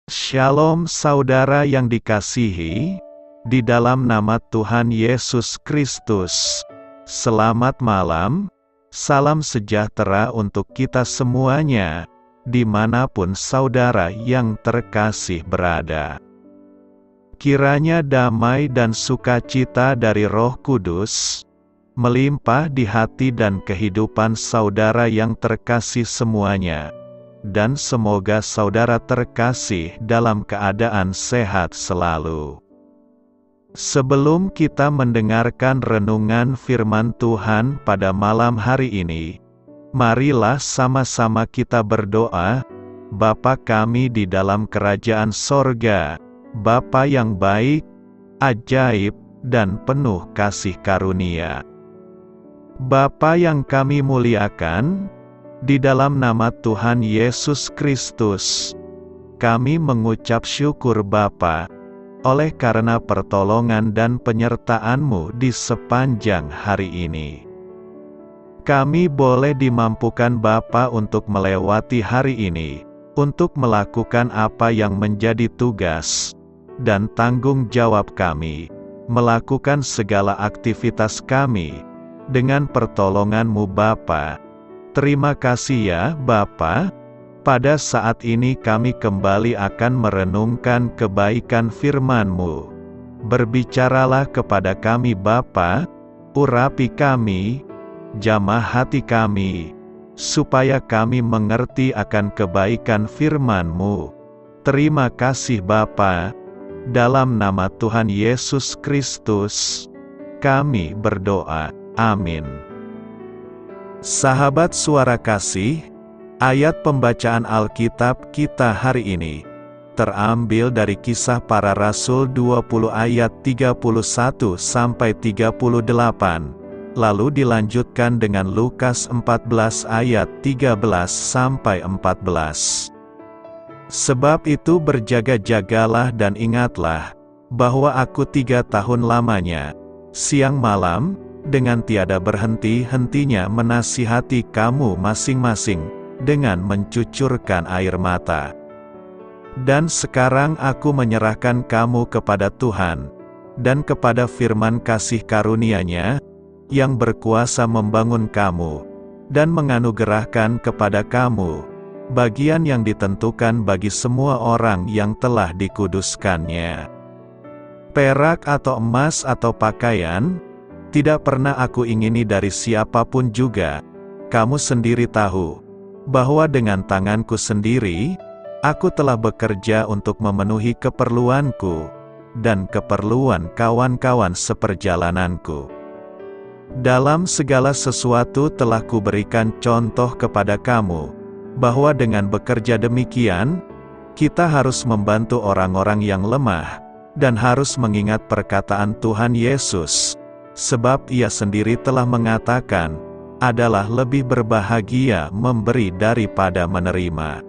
Shalom saudara yang dikasihi, di dalam nama Tuhan Yesus Kristus. Selamat malam, salam sejahtera untuk kita semuanya, dimanapun saudara yang terkasih berada. Kiranya damai dan sukacita dari Roh Kudus melimpah di hati dan kehidupan saudara yang terkasih semuanya. Dan semoga saudara terkasih dalam keadaan sehat selalu. Sebelum kita mendengarkan renungan firman Tuhan pada malam hari ini, marilah sama-sama kita berdoa. Bapa kami di dalam kerajaan sorga, Bapa yang baik, ajaib, dan penuh kasih karunia. Bapa yang kami muliakan, di dalam nama Tuhan Yesus Kristus, kami mengucap syukur Bapa, oleh karena pertolongan dan penyertaan-Mu di sepanjang hari ini. Kami boleh dimampukan Bapa untuk melewati hari ini, untuk melakukan apa yang menjadi tugas dan tanggung jawab kami, melakukan segala aktivitas kami, dengan pertolongan-Mu Bapa. Terima kasih ya Bapa. Pada saat ini kami kembali akan merenungkan kebaikan firman-Mu. Berbicaralah kepada kami Bapa, urapi kami, jamah hati kami, supaya kami mengerti akan kebaikan firman-Mu. Terima kasih Bapa. Dalam nama Tuhan Yesus Kristus, kami berdoa. Amin. Sahabat suara kasih, ayat pembacaan Alkitab kita hari ini terambil dari Kisah Para Rasul 20 ayat 31 sampai 38, lalu dilanjutkan dengan Lukas 14 ayat 13 sampai 14. Sebab itu berjaga-jagalah dan ingatlah, bahwa aku 3 tahun lamanya, siang malam, dengan tiada berhenti-hentinya menasihati kamu masing-masing, dengan mencucurkan air mata. Dan sekarang aku menyerahkan kamu kepada Tuhan, dan kepada firman kasih karunia-Nya, yang berkuasa membangun kamu, dan menganugerahkan kepada kamu, bagian yang ditentukan bagi semua orang yang telah dikuduskannya. Perak atau emas atau pakaian, tidak pernah aku ingini dari siapapun juga. Kamu sendiri tahu, bahwa dengan tanganku sendiri, aku telah bekerja untuk memenuhi keperluanku, dan keperluan kawan-kawan seperjalananku. Dalam segala sesuatu telah kuberikan contoh kepada kamu, bahwa dengan bekerja demikian, kita harus membantu orang-orang yang lemah, dan harus mengingat perkataan Tuhan Yesus. Sebab Ia sendiri telah mengatakan, adalah lebih berbahagia memberi daripada menerima.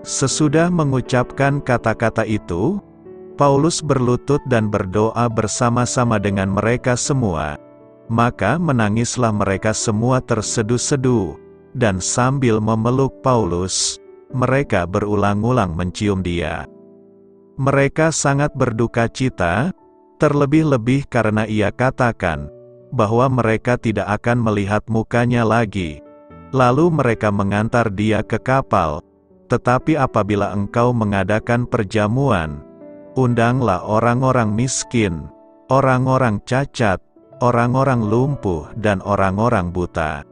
Sesudah mengucapkan kata-kata itu, Paulus berlutut dan berdoa bersama-sama dengan mereka semua. Maka menangislah mereka semua terseduh-seduh, dan sambil memeluk Paulus, mereka berulang-ulang mencium dia. Mereka sangat berduka cita, terlebih-lebih karena ia katakan, bahwa mereka tidak akan melihat mukanya lagi. Lalu mereka mengantar dia ke kapal. Tetapi apabila engkau mengadakan perjamuan, undanglah orang-orang miskin, orang-orang cacat, orang-orang lumpuh dan orang-orang buta.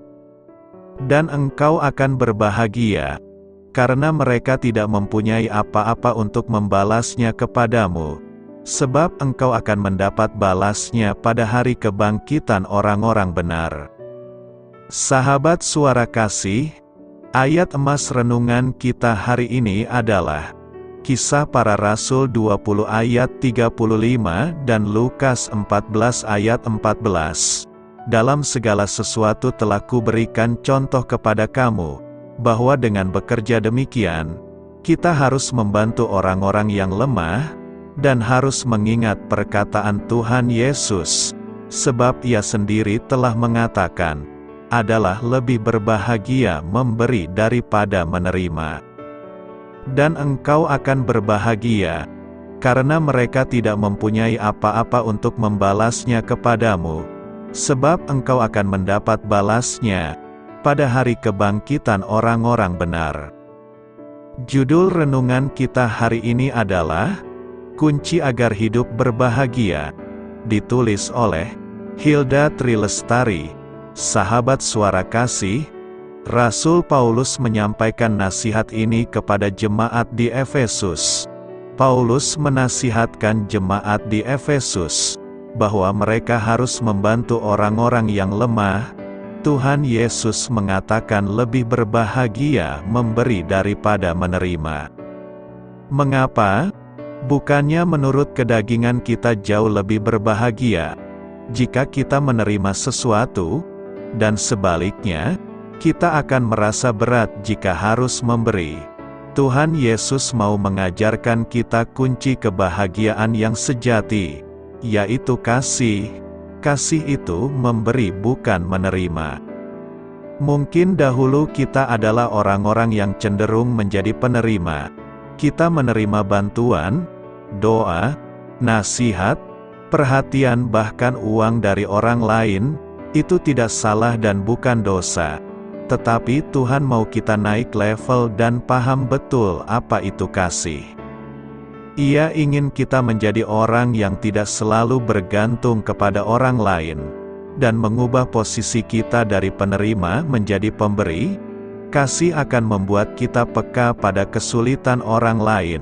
Dan engkau akan berbahagia, karena mereka tidak mempunyai apa-apa untuk membalasnya kepadamu. Sebab engkau akan mendapat balasnya pada hari kebangkitan orang-orang benar. Sahabat suara kasih, ayat emas renungan kita hari ini adalah Kisah Para Rasul 20 ayat 35 dan Lukas 14 ayat 14. Dalam segala sesuatu telah kuberikan contoh kepada kamu, bahwa dengan bekerja demikian, kita harus membantu orang-orang yang lemah, dan harus mengingat perkataan Tuhan Yesus, sebab Ia sendiri telah mengatakan, adalah lebih berbahagia memberi daripada menerima. dan engkau akan berbahagia, karena mereka tidak mempunyai apa-apa untuk membalasnya kepadamu, sebab engkau akan mendapat balasnya pada hari kebangkitan orang-orang benar. Judul renungan kita hari ini adalah Kunci Agar Hidup Berbahagia, ditulis oleh Hilda Trilestari, sahabat Suara Kasih. Rasul Paulus menyampaikan nasihat ini kepada jemaat di Efesus. Paulus menasihatkan jemaat di Efesus bahwa mereka harus membantu orang-orang yang lemah. Tuhan Yesus mengatakan lebih berbahagia memberi daripada menerima. Mengapa? Bukannya menurut kedagingan kita jauh lebih berbahagia jika kita menerima sesuatu, dan sebaliknya, kita akan merasa berat jika harus memberi. Tuhan Yesus mau mengajarkan kita kunci kebahagiaan yang sejati, yaitu kasih. Kasih itu memberi bukan menerima. Mungkin dahulu kita adalah orang-orang yang cenderung menjadi penerima. Kita menerima bantuan, doa, nasihat, perhatian bahkan uang dari orang lain. Itu tidak salah dan bukan dosa. Tetapi Tuhan mau kita naik level dan paham betul apa itu kasih. Ia ingin kita menjadi orang yang tidak selalu bergantung kepada orang lain, dan mengubah posisi kita dari penerima menjadi pemberi. Kasih akan membuat kita peka pada kesulitan orang lain,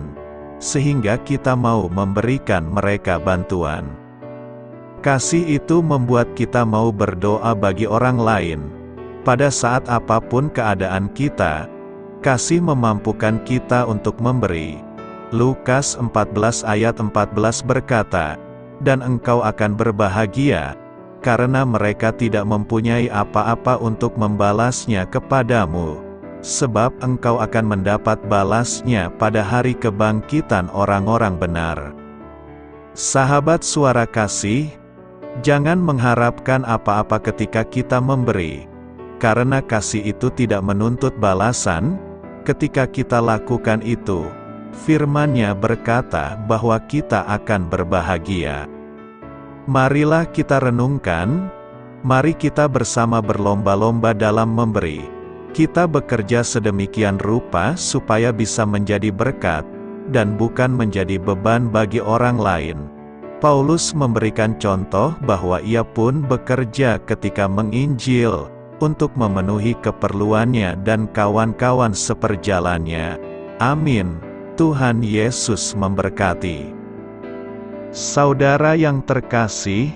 sehingga kita mau memberikan mereka bantuan. Kasih itu membuat kita mau berdoa bagi orang lain. Pada saat apapun keadaan kita, kasih memampukan kita untuk memberi. Lukas 14 ayat 14 berkata, "Dan engkau akan berbahagia, karena mereka tidak mempunyai apa-apa untuk membalasnya kepadamu, sebab engkau akan mendapat balasnya pada hari kebangkitan orang-orang benar." Sahabat Suara Kasih, jangan mengharapkan apa-apa ketika kita memberi. Karena kasih itu tidak menuntut balasan, ketika kita lakukan itu, firman-Nya berkata bahwa kita akan berbahagia. Marilah kita renungkan, mari kita bersama berlomba-lomba dalam memberi. Kita bekerja sedemikian rupa supaya bisa menjadi berkat, dan bukan menjadi beban bagi orang lain. Paulus memberikan contoh bahwa ia pun bekerja ketika menginjil, untuk memenuhi keperluannya dan kawan-kawan seperjalannya. Amin. Tuhan Yesus memberkati. Saudara yang terkasih,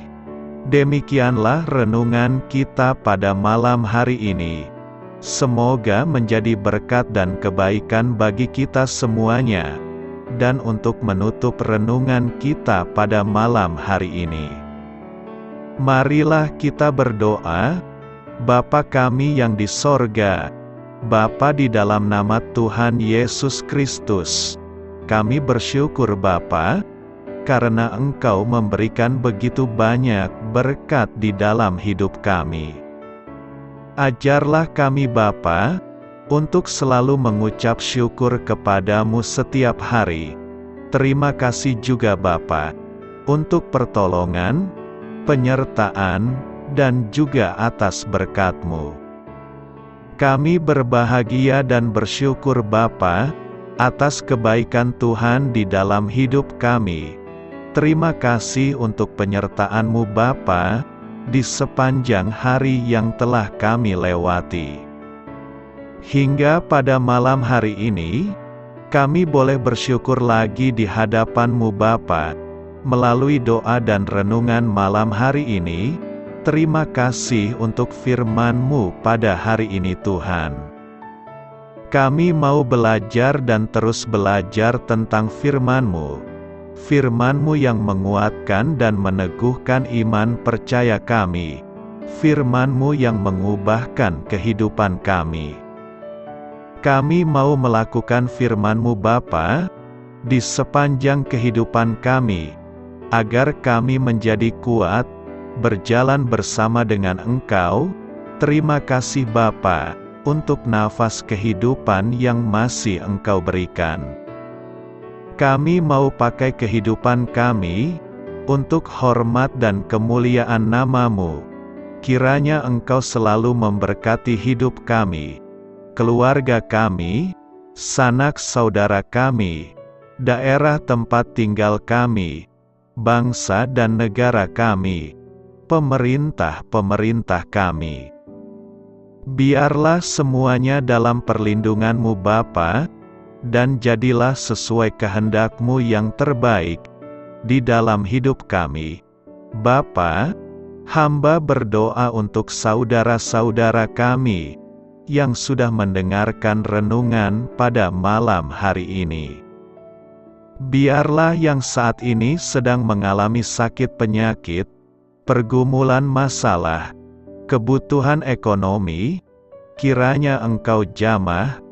demikianlah renungan kita pada malam hari ini. Semoga menjadi berkat dan kebaikan bagi kita semuanya. Dan untuk menutup renungan kita pada malam hari ini, marilah kita berdoa. Bapa kami yang di sorga, Bapa di dalam nama Tuhan Yesus Kristus, kami bersyukur Bapa, karena Engkau memberikan begitu banyak berkat di dalam hidup kami. Ajarlah kami Bapa, untuk selalu mengucap syukur kepadamu setiap hari. Terima kasih juga Bapa, untuk pertolongan, penyertaan, dan juga atas berkat-Mu. Kami berbahagia dan bersyukur Bapa, atas kebaikan Tuhan di dalam hidup kami. Terima kasih untuk penyertaan-Mu Bapa, di sepanjang hari yang telah kami lewati. Hingga pada malam hari ini, kami boleh bersyukur lagi di hadapan-Mu Bapa, melalui doa dan renungan malam hari ini. Terima kasih untuk firman-Mu pada hari ini Tuhan. Kami mau belajar dan terus belajar tentang firman-Mu. Firman-Mu yang menguatkan dan meneguhkan iman percaya kami. Firman-Mu yang mengubahkan kehidupan kami. Kami mau melakukan firman-Mu Bapa, di sepanjang kehidupan kami, agar kami menjadi kuat, berjalan bersama dengan Engkau. Terima kasih Bapa, untuk nafas kehidupan yang masih Engkau berikan. Kami mau pakai kehidupan kami untuk hormat dan kemuliaan nama-Mu. Kiranya Engkau selalu memberkati hidup kami, keluarga kami, sanak saudara kami, daerah tempat tinggal kami, bangsa dan negara kami, pemerintah-pemerintah kami. Biarlah semuanya dalam perlindungan-Mu Bapa, dan jadilah sesuai kehendak-Mu yang terbaik di dalam hidup kami. Bapa, hamba berdoa untuk saudara-saudara kami yang sudah mendengarkan renungan pada malam hari ini. Biarlah yang saat ini sedang mengalami sakit penyakit, pergumulan masalah, kebutuhan ekonomi, kiranya Engkau jamah,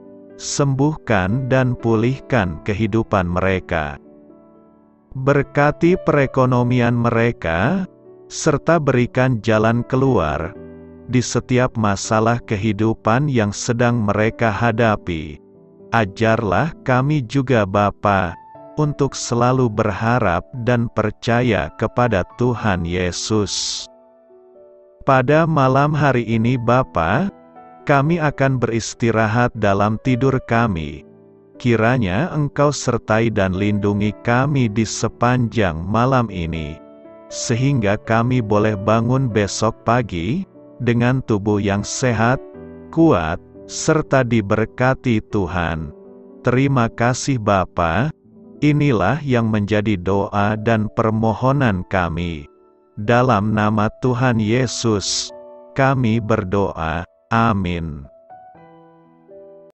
sembuhkan dan pulihkan kehidupan mereka. Berkati perekonomian mereka, serta berikan jalan keluar di setiap masalah kehidupan yang sedang mereka hadapi. Ajarlah kami juga Bapa, untuk selalu berharap dan percaya kepada Tuhan Yesus. Pada malam hari ini Bapa, kami akan beristirahat dalam tidur kami. Kiranya Engkau sertai dan lindungi kami di sepanjang malam ini, sehingga kami boleh bangun besok pagi dengan tubuh yang sehat, kuat, serta diberkati Tuhan. Terima kasih Bapa. Inilah yang menjadi doa dan permohonan kami. Dalam nama Tuhan Yesus, kami berdoa. Amin.